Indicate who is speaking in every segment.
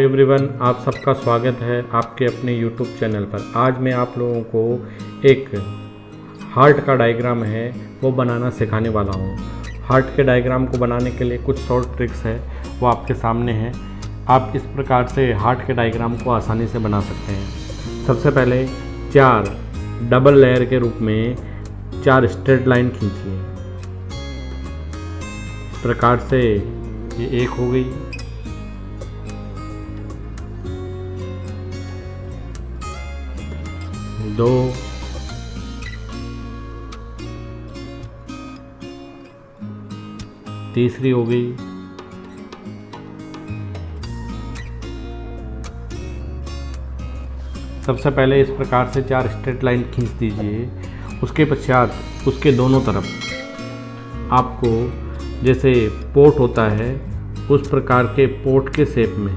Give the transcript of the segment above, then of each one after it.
Speaker 1: Everyone, आप सबका स्वागत है आपके अपने यूट्यूब चैनल पर। आज मैं आप लोगों को एक हार्ट का डायग्राम है वो बनाना सिखाने वाला हूँ। हार्ट के डायग्राम को बनाने के लिए कुछ शॉर्ट ट्रिक्स है वो आपके सामने है। आप इस प्रकार से हार्ट के डायग्राम को आसानी से बना सकते हैं। सबसे पहले 4 डबल लेयर के रूप में 4 स्ट्रेट लाइन खींचिए। इस प्रकार से ये एक हो गई, दो, तीसरी हो गई, सबसे पहले इस प्रकार से 4 स्ट्रेट लाइन खींच दीजिए। उसके पश्चात उसके दोनों तरफ आपको जैसे पोट होता है उस प्रकार के पोट के शेप में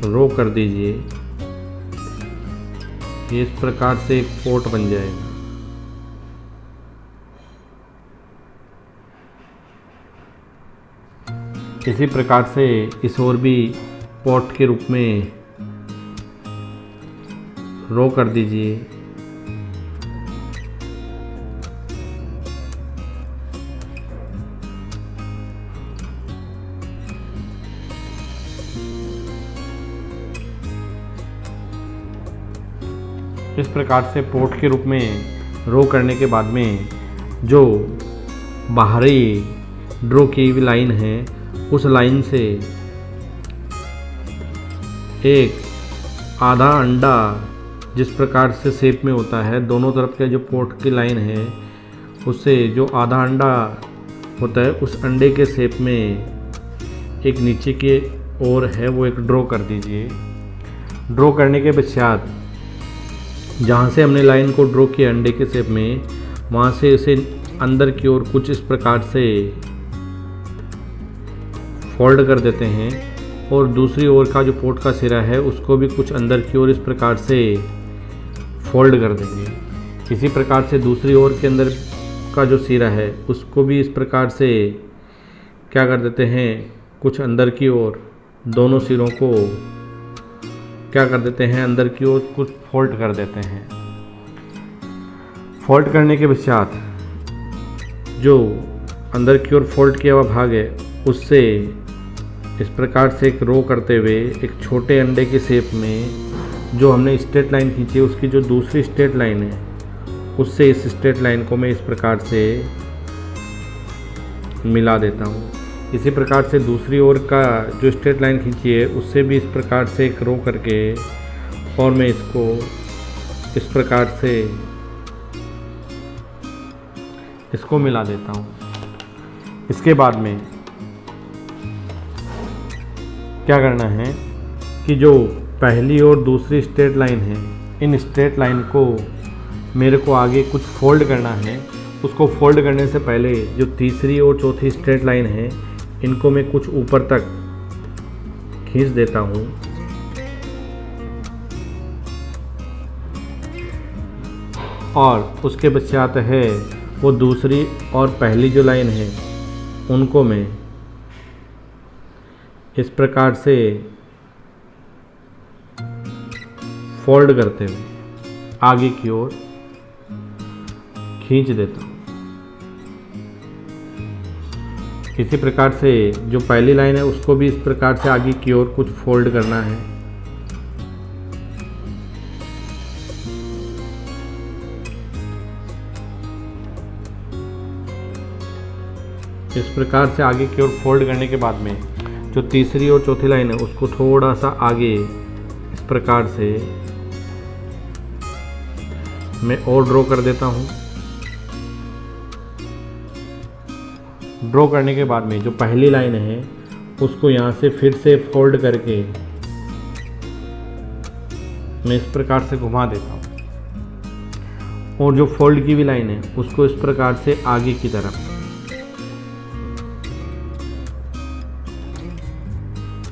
Speaker 1: रो कर दीजिए। ये इस प्रकार से एक पोट बन जाएगा। इसी प्रकार से इस और भी पोट के रूप में रो कर दीजिए। इस प्रकार से पोट के रूप में रो करने के बाद में जो बाहरी ड्रॉ की हुई लाइन है उस लाइन से एक आधा अंडा जिस प्रकार से शेप में होता है, दोनों तरफ के जो पोट की लाइन है उससे जो आधा अंडा होता है उस अंडे के शेप में एक नीचे की ओर है वो एक ड्रॉ कर दीजिए। ड्रॉ करने के पश्चात जहाँ से हमने लाइन को ड्रॉ किया अंडे के शेप में, वहाँ से इसे अंदर की ओर कुछ इस प्रकार से फोल्ड कर देते हैं और दूसरी ओर का जो पोट का सिरा है उसको भी कुछ अंदर की ओर इस प्रकार से फोल्ड कर देंगे। इसी प्रकार से दूसरी ओर के अंदर का जो सिरा है उसको भी इस प्रकार से क्या कर देते हैं, कुछ अंदर की ओर दोनों सिरों को क्या कर देते हैं, अंदर की ओर कुछ फोल्ड कर देते हैं। फोल्ड करने के पश्चात जो अंदर की ओर फोल्ड किया हुआ भाग है उससे इस प्रकार से एक रो करते हुए एक छोटे अंडे के शेप में जो हमने स्ट्रेट लाइन खींची है उसकी जो दूसरी स्ट्रेट लाइन है उससे इस स्ट्रेट लाइन को मैं इस प्रकार से मिला देता हूँ। इसी प्रकार से दूसरी ओर का जो स्ट्रेट लाइन खींची है उससे भी इस प्रकार से एक रो करके और मैं इसको इस प्रकार से इसको मिला देता हूँ। इसके बाद में क्या करना है कि जो पहली और दूसरी स्ट्रेट लाइन है इन स्ट्रेट लाइन को मेरे को आगे कुछ फोल्ड करना है। उसको फोल्ड करने से पहले जो तीसरी और चौथी स्ट्रेट लाइन है इनको मैं कुछ ऊपर तक खींच देता हूँ। और उसके पश्चात है वो दूसरी और पहली जो लाइन है उनको मैं इस प्रकार से फोल्ड करते हुए आगे की ओर खींच देता हूँ। इसी प्रकार से जो पहली लाइन है उसको भी इस प्रकार से आगे की ओर कुछ फोल्ड करना है। इस प्रकार से आगे की ओर फोल्ड करने के बाद में जो तीसरी और चौथी लाइन है उसको थोड़ा सा आगे इस प्रकार से मैं और ड्रॉ कर देता हूँ। ड्रॉ करने के बाद में जो पहली लाइन है उसको यहाँ से फिर से फोल्ड करके मैं इस प्रकार से घुमा देता हूँ और जो फोल्ड की हुई लाइन है उसको इस प्रकार से आगे की तरफ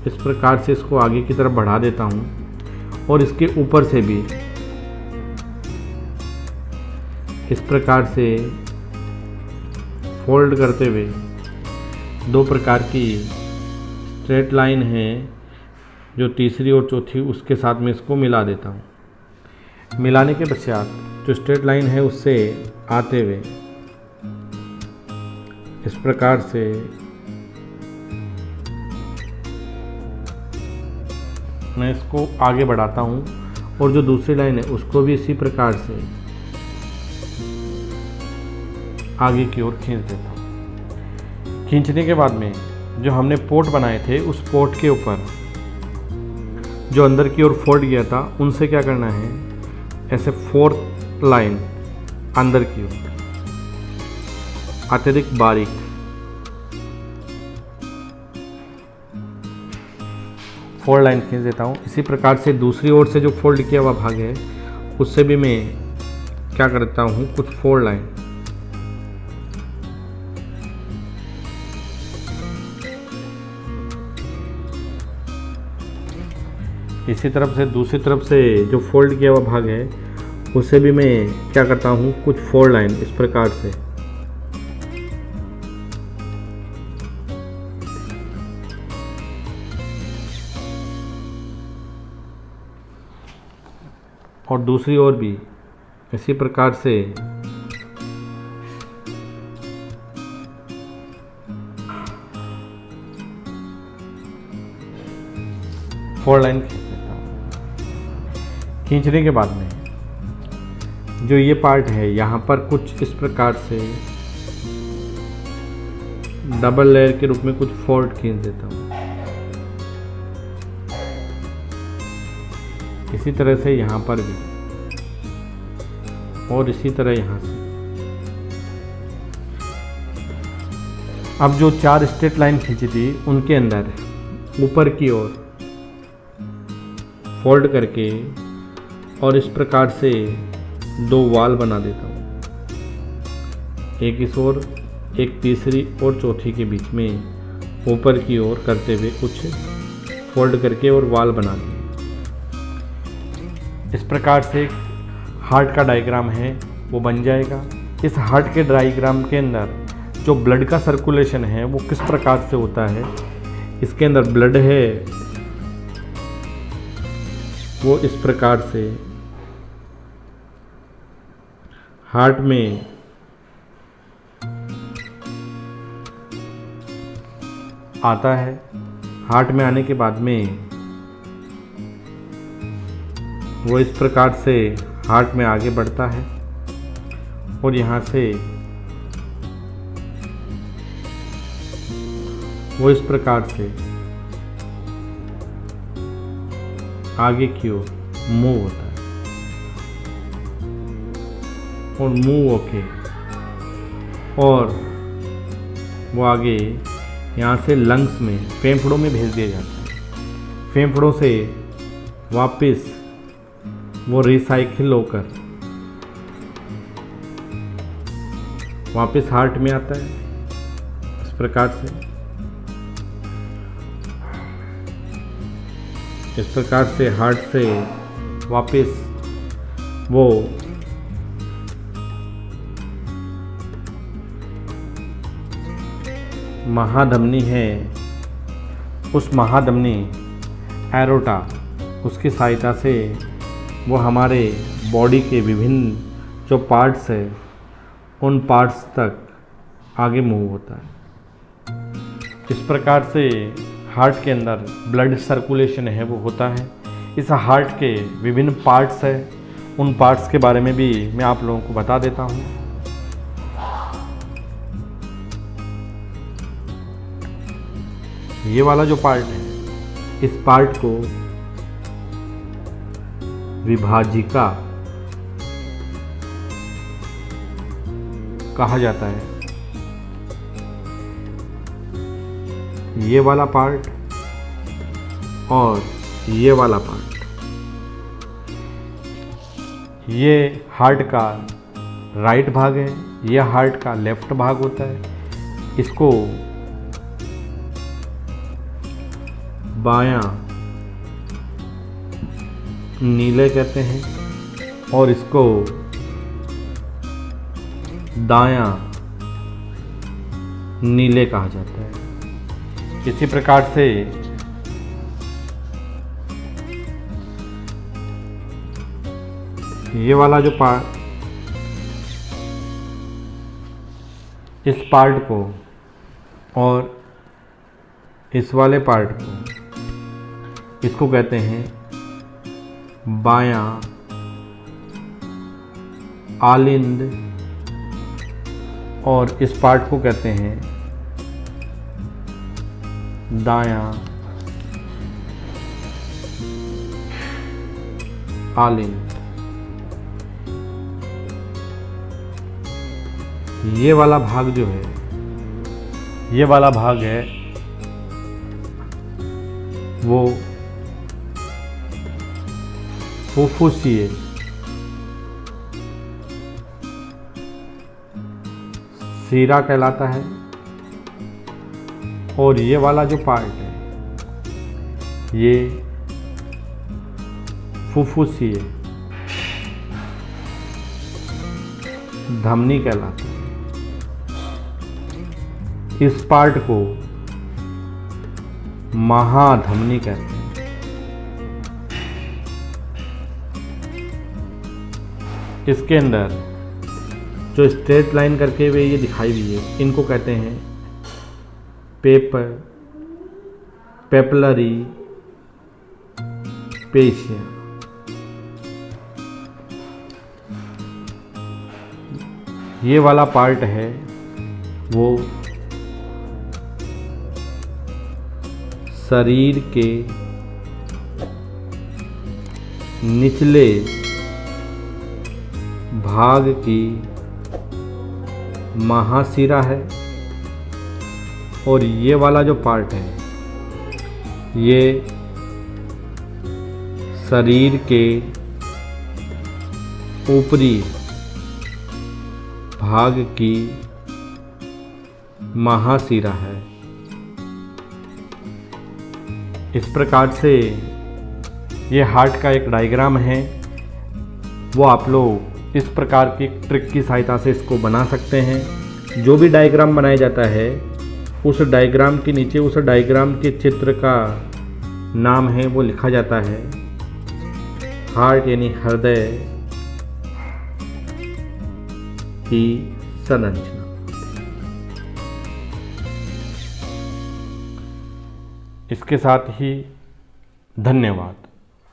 Speaker 1: इस प्रकार से इसको आगे की तरफ बढ़ा देता हूँ और इसके ऊपर से भी इस प्रकार से फोल्ड करते हुए दो प्रकार की स्ट्रेट लाइन है जो तीसरी और चौथी, उसके साथ में इसको मिला देता हूँ। मिलाने के पश्चात जो स्ट्रेट लाइन है उससे आते हुए इस प्रकार से मैं इसको आगे बढ़ाता हूँ और जो दूसरी लाइन है उसको भी इसी प्रकार से आगे की ओर खींच देता हूँ। खींचने के बाद में जो हमने पोर्ट बनाए थे उस पोर्ट के ऊपर जो अंदर की ओर फोल्ड किया था उनसे क्या करना है, ऐसे फोर्थ लाइन अंदर की ओर अत्यधिक बारीक फोल्ड लाइन खींच देता हूँ। इसी प्रकार से दूसरी ओर से जो फोल्ड किया हुआ भाग है उससे भी मैं क्या करता हूँ, कुछ फोल्ड लाइन इसी तरफ से दूसरी तरफ से जो फोल्ड किया हुआ भाग है उससे भी मैं क्या करता हूँ, कुछ फोल्ड लाइन इस प्रकार से और दूसरी ओर भी इसी प्रकार से फोल्ड लाइन खींचने के बाद में जो ये पार्ट है यहाँ पर कुछ इस प्रकार से डबल लेयर के रूप में कुछ फोल्ड खींच देता हूँ। इसी तरह से यहाँ पर भी और इसी तरह यहाँ से। अब जो 4 स्ट्रेट लाइन खींची थी उनके अंदर ऊपर की ओर फोल्ड करके और इस प्रकार से 2 वाल बना देता हूँ, एक इस ओर एक तीसरी और चौथी के बीच में ऊपर की ओर करते हुए कुछ फोल्ड करके और वाल बना दिए। इस प्रकार से हार्ट का डायग्राम है वो बन जाएगा। इस हार्ट के डायग्राम के अंदर जो ब्लड का सर्कुलेशन है वो किस प्रकार से होता है, इसके अंदर ब्लड है वो इस प्रकार से हार्ट में आता है। हार्ट में आने के बाद में वो इस प्रकार से हार्ट में आगे बढ़ता है और यहाँ से वो इस प्रकार से आगे की ओर मूव होता है और मूव होके और वो आगे यहाँ से लंग्स में फेफड़ों में भेज दिया जाता है। फेफड़ों से वापस वो रिसाइकिल होकर वापस हार्ट में आता है इस प्रकार से। इस प्रकार से हार्ट से वापस वो महाधमनी है, उस महाधमनी एरोटा उसकी सहायता से वो हमारे बॉडी के विभिन्न जो पार्ट्स है उन पार्ट्स तक आगे मूव होता है। इस प्रकार से हार्ट के अंदर ब्लड सर्कुलेशन है वो होता है। इस हार्ट के विभिन्न पार्ट्स है, उन पार्ट्स के बारे में भी मैं आप लोगों को बता देता हूँ। ये वाला जो पार्ट है, इस पार्ट को विभाजिका कहा जाता है। ये वाला पार्ट और ये वाला पार्ट, ये हार्ट का राइट भाग है, यह हार्ट का लेफ्ट भाग होता है। इसको बायां नीले कहते हैं और इसको दायां नीले कहा जाता है। इसी प्रकार से ये वाला जो पार्ट, इस पार्ट को और इस वाले पार्ट को, इसको कहते हैं बायां आलिंद, और इस पार्ट को कहते हैं दायां आलिंद। ये वाला भाग जो है, ये वाला भाग है वो फुफ्फुसीय सीरा कहलाता है, और ये वाला जो पार्ट है ये फुफ्फुसीय धमनी कहलाता है। इस पार्ट को महाधमनी कहते हैं। इसके अंदर जो स्ट्रेट लाइन करके हुए ये दिखाई हुई है, इनको कहते हैं पेपलरी पेशियां। ये वाला पार्ट है वो शरीर के निचले भाग की महाशिरा है, और ये वाला जो पार्ट है ये शरीर के ऊपरी भाग की महाशिरा है। इस प्रकार से ये हार्ट का एक डायग्राम है, वो आप लोग इस प्रकार की ट्रिक की सहायता से इसको बना सकते हैं। जो भी डायग्राम बनाया जाता है उस डायग्राम के नीचे उस डायग्राम के चित्र का नाम है वो लिखा जाता है। हार्ट यानी हृदय की संरचना। इसके साथ ही धन्यवाद।